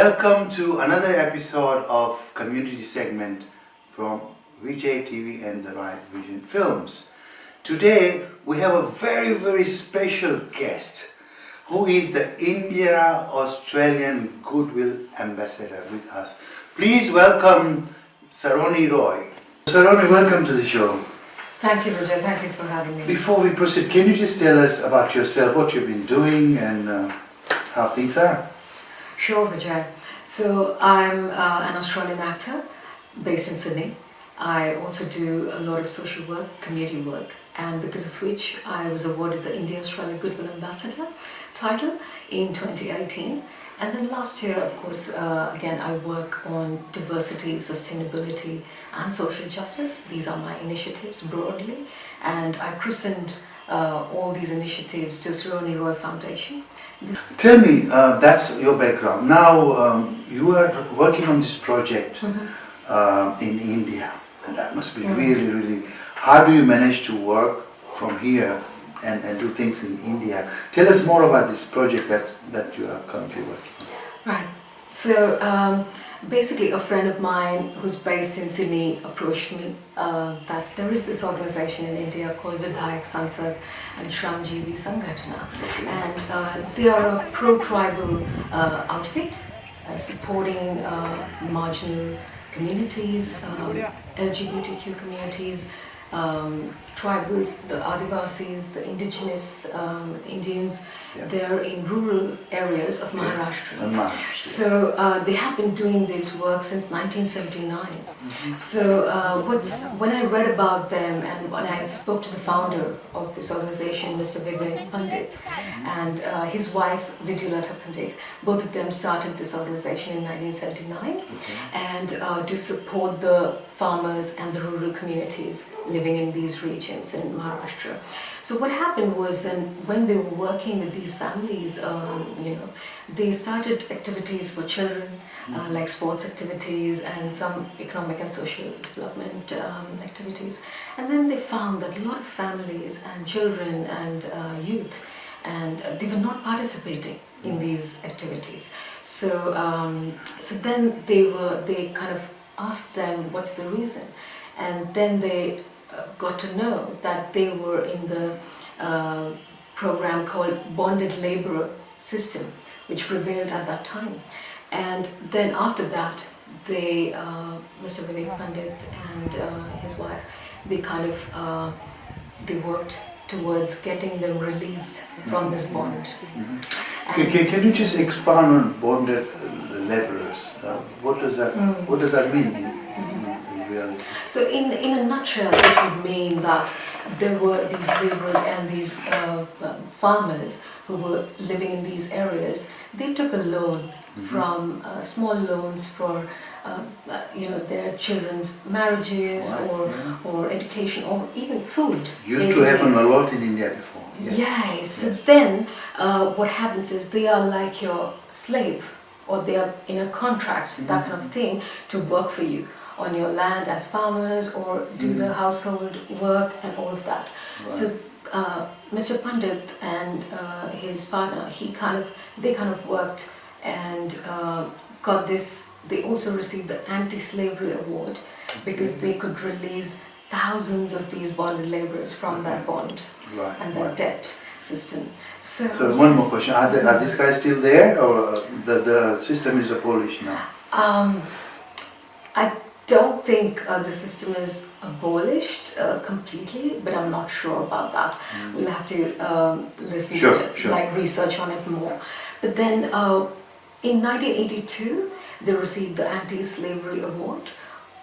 Welcome to another episode of community segment from Vijay TV and the Raivision Films. Today we have a very special guest who is the India-Australian Goodwill Ambassador with us. Please welcome Saroni Roy. Saroni, welcome to the show. Thank you, Vijay. Thank you for having me. Before we proceed, can you just tell us about yourself, what you've been doing and how things are? Sure, Vijay. So I'm an Australian actor based in Sydney. I also do a lot of social work, community work, and because of which I was awarded the India-Australia Goodwill Ambassador title in 2018. And then last year, of course, again, I work on diversity, sustainability and social justice. These are my initiatives broadly, and I christened all these initiatives to Saroni Roy Foundation. Tell me, that's your background. Now you are working on this project in India, and that must be really. How do you manage to work from here and do things in India? Tell us more about this project that you are currently working on. Right. So basically, a friend of mine who's based in Sydney approached me that there is this organization in India called Vijay Sansad and Shramjeevi Sanghatana, and they are a pro-tribal outfit supporting marginal communities, LGBTQ communities, tribals, the Adivasis, the indigenous Indians. They're in rural areas of Maharastra. So they have been doing this work since 1979. So when I read about them and when I spoke to the founder of this organization, Mr. Vijay Pandit, and his wife, Vidyalata Pandit, both of them started this organization in 1979 and to support the farmers and the rural communities living in these regions in Maharashtra. So what happened was then when they were working with these families, they started activities for children, like sports activities and some economic and social development activities. And then they found that a lot of families and children and youth, and they were not participating in these activities. So then they kind of asked them what's the reason, and then they got to know that they were in the program called bonded labor system, which prevailed at that time. And then after that, they, Mr. Vivek Pandit and his wife, they kind of they worked towards getting them released from this bond. Can you just expand on bonded laborers? What does that mean in reality? So in a nutshell, it would mean that there were these laborers and these farmers who were living in these areas. They took a loan from small loans for their children's marriages or education or even food. Used to happen a lot in India before. Yes. So then what happens is they are like your slave, or they are in a contract, that kind of thing, to work for you on your land as farmers or do the household work and all of that. Right. So Mr. Pandit and his partner, they kind of worked and got this. They also received the anti-slavery award because they could release thousands of these bonded laborers from that bond and that debt system. So one more question: Are these guys still there, or the system is abolished now? I don't think the system is abolished completely, but I'm not sure about that. We'll have to listen to it, like research on it more. But then in 1982, they received the Anti-Slavery Award,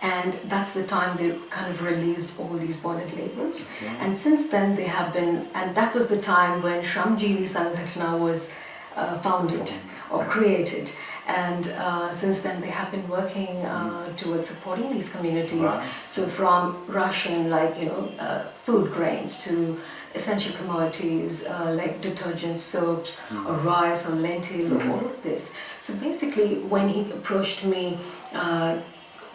and that's the time they kind of released all these bonded laborers. And since then they have been, and that was the time when Shramjeevi Sanghatana was founded or created. And since then they have been working towards supporting these communities. So from ration, like food grains, to essential commodities like detergent, soaps, or rice or lentil, or all of this. So basically, when he approached me,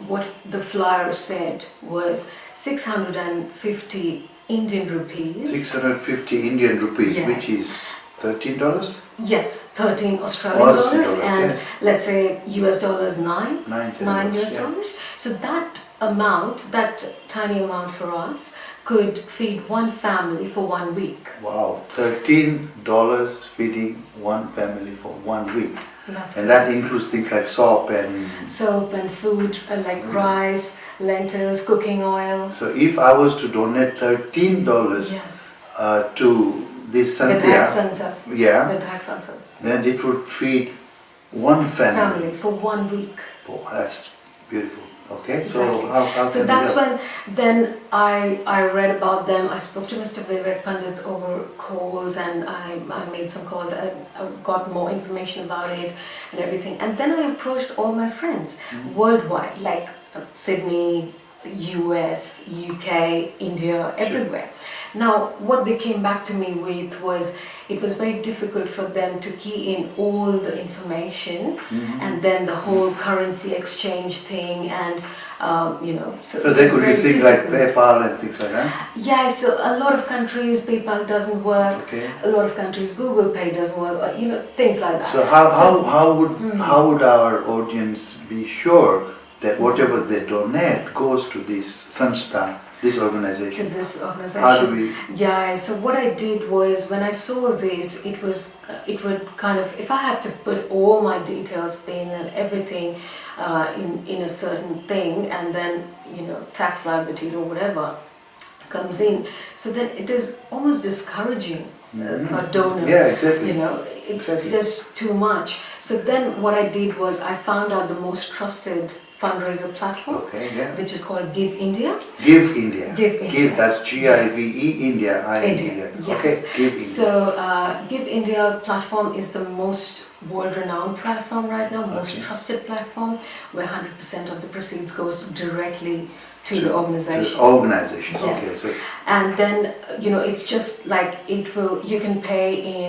what the flyer said was 650 Indian rupees. 650 Indian rupees, which is $13? Yes, 13 Australian dollars, and yes. let's say US dollars 9 $9 US dollars. So that amount, that tiny amount for us, could feed one family for 1 week. Wow, $13 feeding one family for 1 week. That's and that correct. includes things like soap and Food like rice, lentils, cooking oil. So if I was to donate $13 Yes. To this Santia, yeah, then it would feed one family for 1 week. Oh, that's beautiful. Okay, Exactly. so how so can that's we help? when then I read about them. I spoke to Mr. Vivek Pandit over calls, and I made some calls. I got more information about it and everything, and then I approached all my friends worldwide, like Sydney, US, UK, India, everywhere. Now, what they came back to me with was it was very difficult for them to key in all the information, and then the whole currency exchange thing, and So they could use things like PayPal and things like that? Yeah, so a lot of countries PayPal doesn't work. Okay. A lot of countries Google Pay doesn't work. Things like that. So how would our audience be sure that whatever they donate goes to this Sanstha, this organization? To this organization. How do we? Yeah, so what I did was, when I saw this, it would kind of, if I had to put all my details in and everything in a certain thing, and then tax liabilities or whatever comes in, so then it is almost discouraging a donor. Yeah, exactly. It's just too much. So then what I did was I found out the most trusted fundraiser platform, which is called Give India. Give India. Give India. Give, that's G-I-V-E, India, I-India. Yes. Okay, Give India. So Give India platform is the most world-renowned platform right now, most trusted platform, where 100% of the proceeds goes directly to the organization. To the organization. Yes. Okay, so and then it's just like you can pay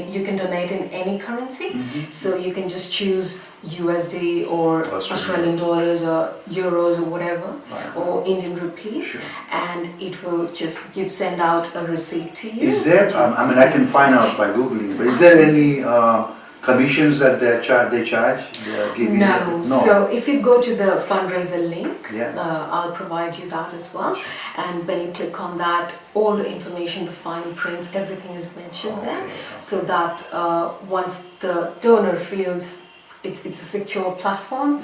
you can donate in any currency. So you can just choose USD or Australian dollars or euros or whatever, or Indian rupees, and it will just send out a receipt to you. Is there? I can find out by googling. But is there any commissions that they charge? No. So if you go to the fundraiser link, I'll provide you that as well. And when you click on that, all the information, the fine prints, everything is mentioned there, so that once the donor feels it's a secure platform,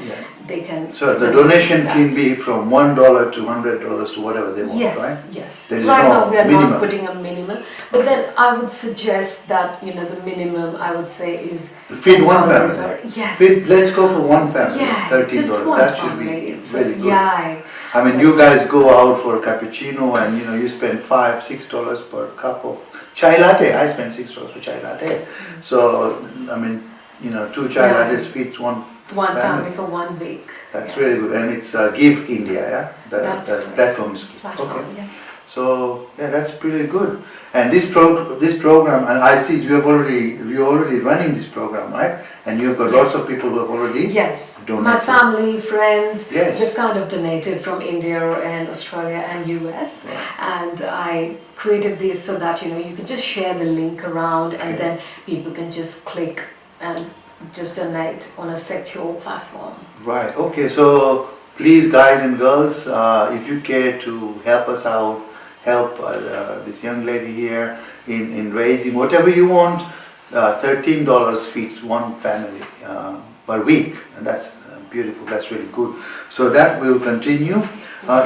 they can. So the donation can be from $1 to $100 to whatever they want, right? Yes. Right now we are not putting a minimum, but then I would suggest that the minimum I would say is feed one family. Yes. Let's go for one family. Yeah, $13. just one That should family. be really good. Yeah. I mean, you guys go out for a cappuccino and you spend $5-6 per cup of chai latte. I spend $6 for chai latte. So I mean, 2 chai lattes feeds one family for 1 week. That's really good, and it's Give India, yeah. That's that platform is good. Platform, okay. So that's pretty good. And this program, and I see you're already running this program, right? And you've got lots of people who have already donated. My family, friends, Yes. they've kind of donated from India and Australia and US, and I created this so that you can just share the link around, and then people can just click and just donate on a secure platform. Right. Okay. So please, guys and girls, if you care to help us out, help this young lady here in raising whatever you want. $13 feeds one family per week, and that's beautiful. That's really good. So that will continue.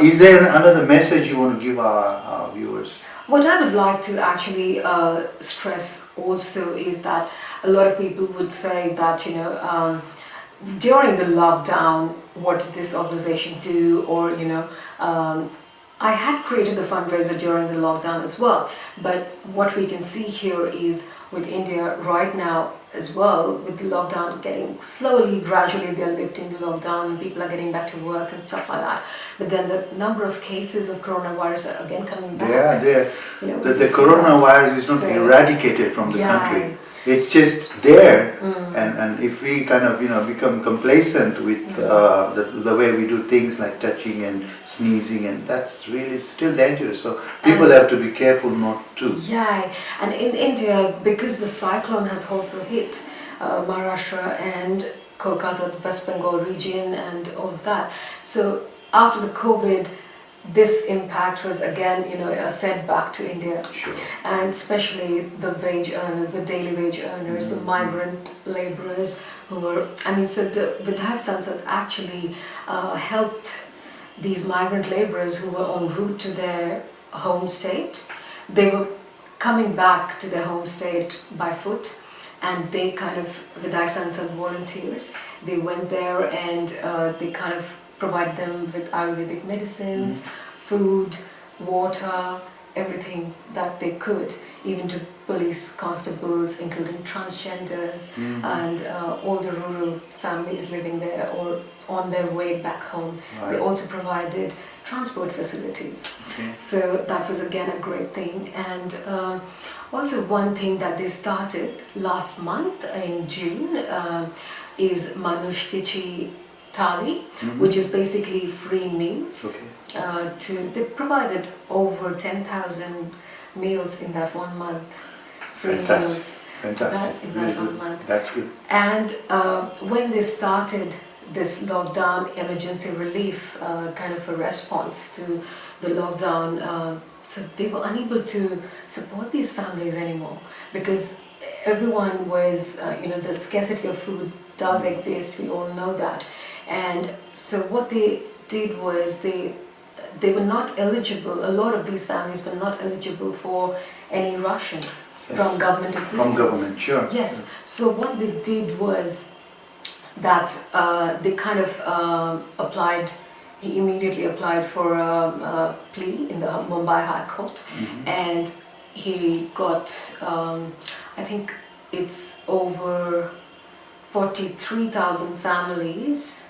Is there another message you want to give our viewers? What I would like to actually stress also is that a lot of people would say that during the lockdown, what did this organization do? Or I had created the fundraiser during the lockdown as well, but what we can see here is with India right now as well, with the lockdown getting gradually they're lifting the lockdown, and people are getting back to work and stuff like that. But then the number of cases of coronavirus are again coming back. The coronavirus is not eradicated from the country. It's just there, and if we kind of become complacent with the way we do things like touching and sneezing, and that's really still dangerous. So people have to be careful not to. Yeah, and in India, because the cyclone has also hit Maharastra and Kolkata, the West Bengal region, and all of that. So after the COVID, this impact was again, a setback to India. Sure. And especially the wage earners, the daily wage earners, the migrant laborers who were, so the Vidhayak Sansad actually helped these migrant laborers who were en route to their home state. They were coming back to their home state by foot, and they kind of, Vidhayak Sansad volunteers, they went there and they kind of provide them with Ayurvedic medicines, food, water, everything that they could, even to police constables, including transgenders, and all the rural families living there or on their way back home. Right. They also provided transport facilities. So that was again a great thing. And also one thing that they started last month in June is Manush Tichi Thali, which is basically free meals. They provided over 10,000 meals in that 1 month. Free meals. Fantastic. In that 1 month. That's good. And when they started this lockdown emergency relief kind of a response to the lockdown, so they were unable to support these families anymore, because everyone was, the scarcity of food does exist, we all know that. And so what they did was they were not eligible, a lot of these families were not eligible for any ration from government assistance. From government, sure. Yes, so what they did was that they kind of he immediately applied for a plea in the Mumbai High Court, and he got, I think it's over 43,000 families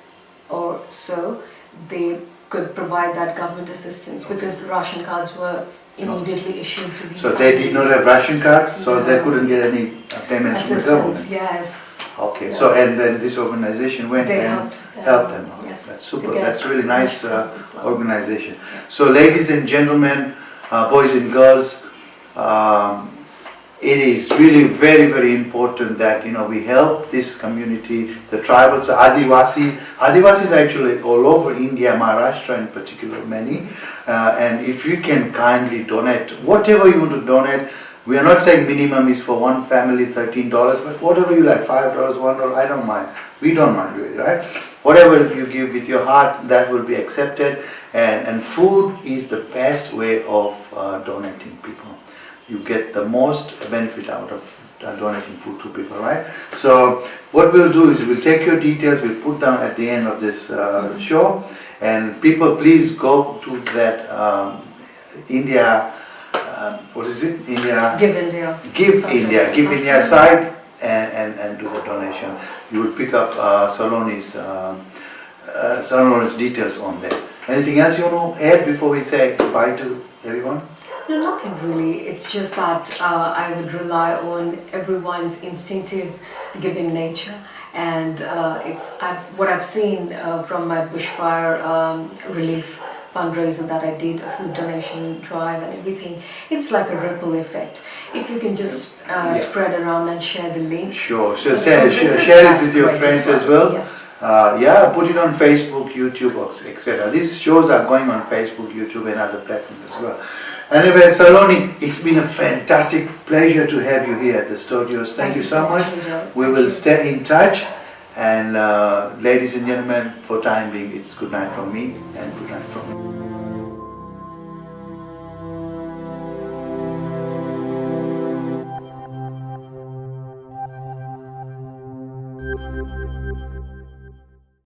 or so, they could provide that government assistance because ration cards were immediately issued to these So families. they did not have ration cards, so they couldn't get any payments from the government. Assistance, yes. Okay, Yeah. so and then this organization went They and helped them. them, yes, That's to super. get That's really nice ration cards as well. organization. So ladies and gentlemen, boys and girls, it is really very, very important that we help this community, the tribals, Adivasis. Adivasis actually all over India, Maharashtra in particular, many. And if you can kindly donate, whatever you want to donate. We are not saying minimum is for one family $13, but whatever you like, $5, $1, I don't mind. We don't mind really, right? Whatever you give with your heart, that will be accepted. And food is the best way of donating people. You get the most benefit out of donating food to people, right? So what we'll do is we'll take your details, we'll put down at the end of this show, and people please go to that India, what is it? India. Give India. Give India site and do the donation. You will pick up Saroni's details on there. Anything else you want to add before we say goodbye to everyone? No, nothing really. It's just that I would rely on everyone's instinctive giving nature, and what I've seen from my bushfire relief fundraiser that I did, a food donation drive and everything. It's like a ripple effect. If you can just spread around and share the link. Sure. So share it with your friends as well. Yes. Put it on Facebook, YouTube, etc. These shows are going on Facebook, YouTube, and other platforms as well. Anyway, Saroni, it's been a fantastic pleasure to have you here at the studios. Thank you so much. We will stay in touch. And ladies and gentlemen, for time being, it's good night from me and good night from you.